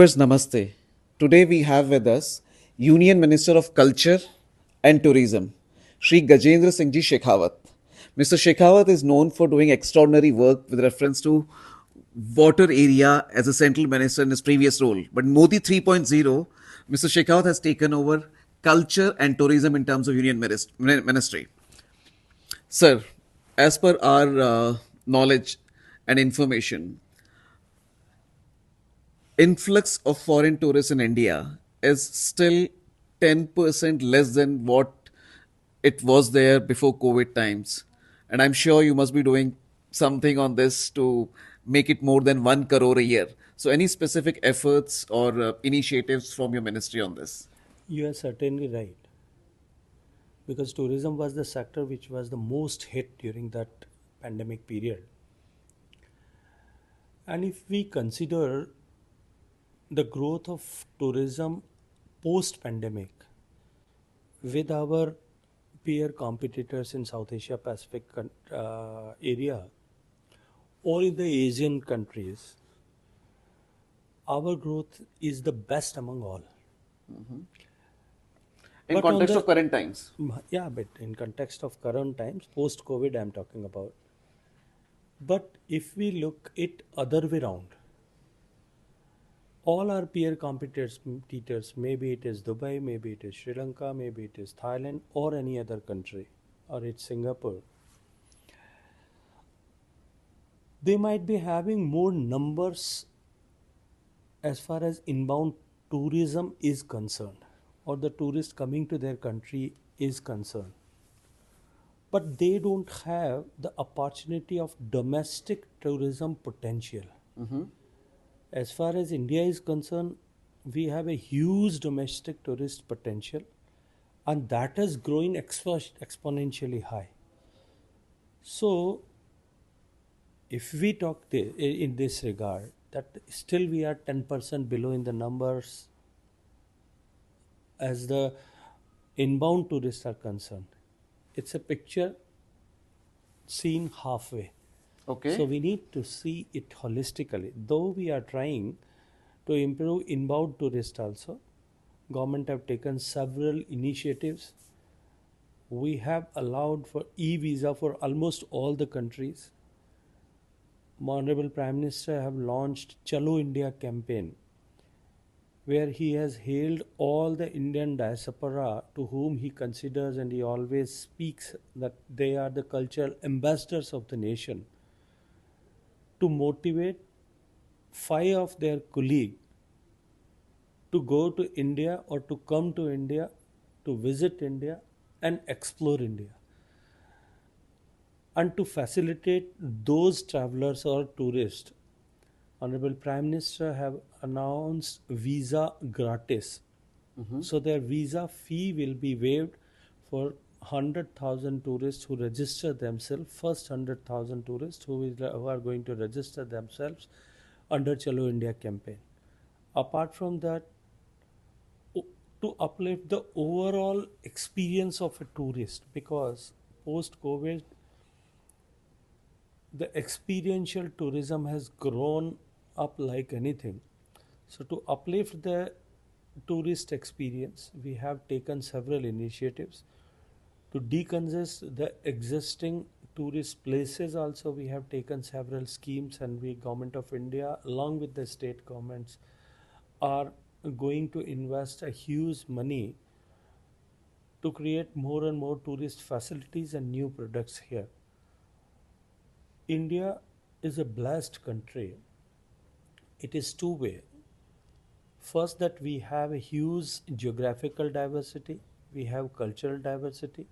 Viewers, Namaste. Today we have with us Union Minister of Culture and Tourism, Shri Gajendra Singh Shekhawat. Mr. Shekhawat is known for doing extraordinary work with reference to water area as a central minister in his previous role. But Modi 3.0, Mr. Shekhawat has taken over culture and tourism in terms of Ministry. Sir, as per our knowledge and information, influx of foreign tourists in India is still 10% less than what it was there before COVID times. And I'm sure you must be doing something on this to make it more than 1 crore a year. So, any specific efforts or initiatives from your ministry on this? You are certainly right because tourism was the sector which was the most hit during that pandemic period. And if we consider the growth of tourism post pandemic with our peer competitors in South Asia Pacific area or in the Asian countries, our growth is the best among all. In But on context the of current times. yeah, but in context of current times, post COVID, I'm talking about. But if we look it other way round, all our peer competitors, maybe it is Dubai, maybe it is Sri Lanka, maybe it is Thailand, or any other country, or it's Singapore, they might be having more numbers as far as inbound tourism is concerned, or the tourist coming to their country is concerned. But they don't have the opportunity of domestic tourism potential. As far as India is concerned, we have a huge domestic tourist potential, and that is growing exponentially high. So, if we talk in this regard, that still we are 10% below in the numbers as the inbound tourists are concerned. It's a picture seen halfway. Okay. So we need to see it holistically. Though we are trying to improve inbound tourist also, government have taken several initiatives. We have allowed for e-visa for almost all the countries. Honorable Prime Minister have launched Chalo India campaign, where he has hailed all the Indian diaspora to whom he considers and he always speaks that they are the cultural ambassadors of the nation, to motivate five of their colleagues to go to India or to come to India, to visit India and explore India, and to facilitate those travelers or tourists. Honorable Prime Minister have announced visa gratis. So their visa fee will be waived for 100,000 tourists who register themselves, first 100,000 tourists who are going to register themselves under Chalo India campaign. Apart from that, to uplift the overall experience of a tourist, because post COVID the experiential tourism has grown up like anything. So to uplift the tourist experience, we have taken several initiatives to decongest the existing tourist places. Also, we have taken several schemes, and we, Government of India, along with the state governments, are going to invest a huge money to create more and more tourist facilities and new products here. India is a blessed country. It is two-way. First, that we have a huge geographical diversity, we have cultural diversity,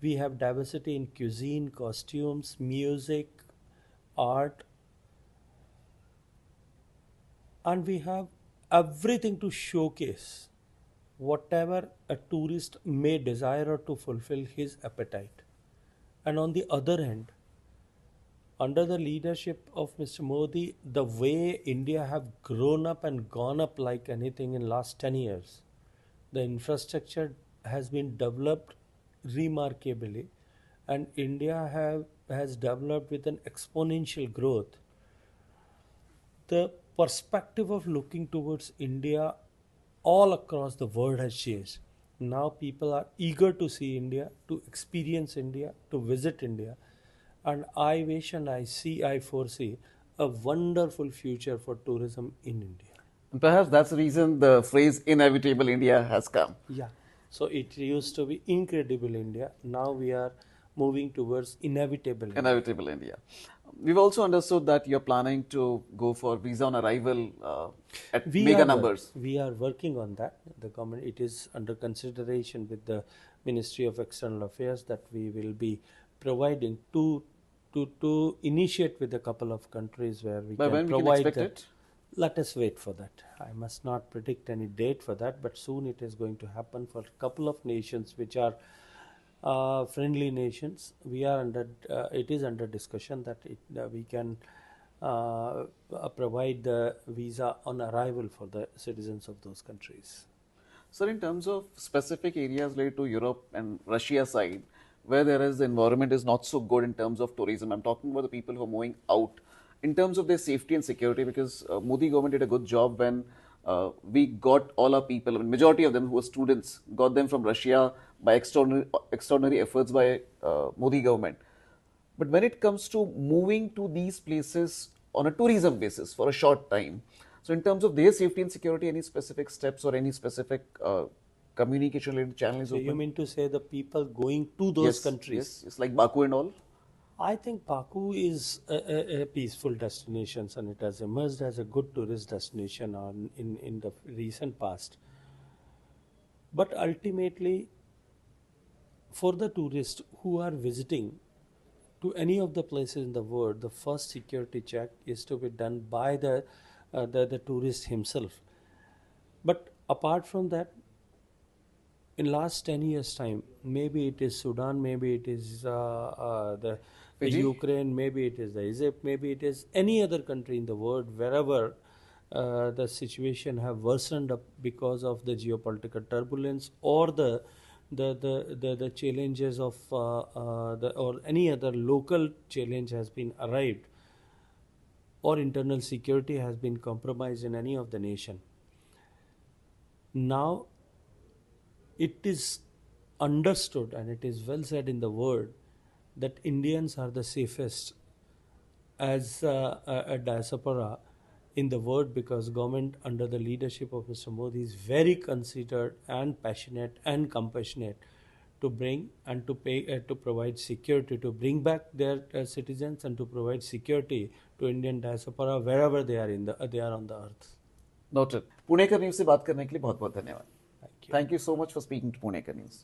we have diversity in cuisine, costumes, music, art, and we have everything to showcase whatever a tourist may desire or to fulfill his appetite. And on the other hand, under the leadership of Mr. Modi, the way India have grown up and gone up like anything in last 10 years, the infrastructure has been developed remarkably, and India has developed with an exponential growth. The perspective of looking towards India all across the world has changed. Now people are eager to see India, to experience India, to visit India. And I wish and I foresee a wonderful future for tourism in India. And perhaps that's the reason the phrase inevitable India has come. Yeah. So it used to be incredible India. Now we are moving towards inevitable India. Inevitable India. We've also understood that you're planning to go for visa on arrival at mega numbers. We are working on that. The government, it is under consideration with the Ministry of External Affairs that we will be providing to initiate with a couple of countries where we By can when we can provide expect that. it? Let us wait for that. I must not predict any date for that, but soon it is going to happen for a couple of nations which are friendly nations. We are under. It is under discussion that we can provide the visa on arrival for the citizens of those countries. Sir, in terms of specific areas related to Europe and Russia side, where there is the environment is not so good in terms of tourism, I'm talking about the people who are moving out in terms of their safety and security, because Modi government did a good job when we got all our people, majority of them who were students, got them from Russia by extraordinary efforts by Modi government. But when it comes to moving to these places on a tourism basis for a short time, so in terms of their safety and security, any specific steps or any specific communication related channels So open? you mean to say the people going to those countries? Yes, it's like Baku and all. I think Baku is a peaceful destination and it has emerged as a good tourist destination in the recent past. But ultimately, for the tourists who are visiting to any of the places in the world, the first security check is to be done by the tourist himself. But apart from that, in last 10 years time, maybe it is Sudan, maybe it is the Fiji? Ukraine, maybe it is the Egypt, maybe it is any other country in the world, wherever the situation have worsened up because of the geopolitical turbulence or the challenges of or any other local challenge has been arrived, or internal security has been compromised in any of the nation. Now it is understood and it is well said in the world that Indians are the safest as a diaspora in the world, because government under the leadership of Mr. Modi is very considered and passionate and compassionate to bring and to pay to provide security, to bring back their citizens and to provide security to Indian diaspora wherever they are they are on the earth. Noted. Punekar news से बात करने के लिए बहुत बहुत धन्यवाद. Thank you. Thank you so much for speaking to Punekar News.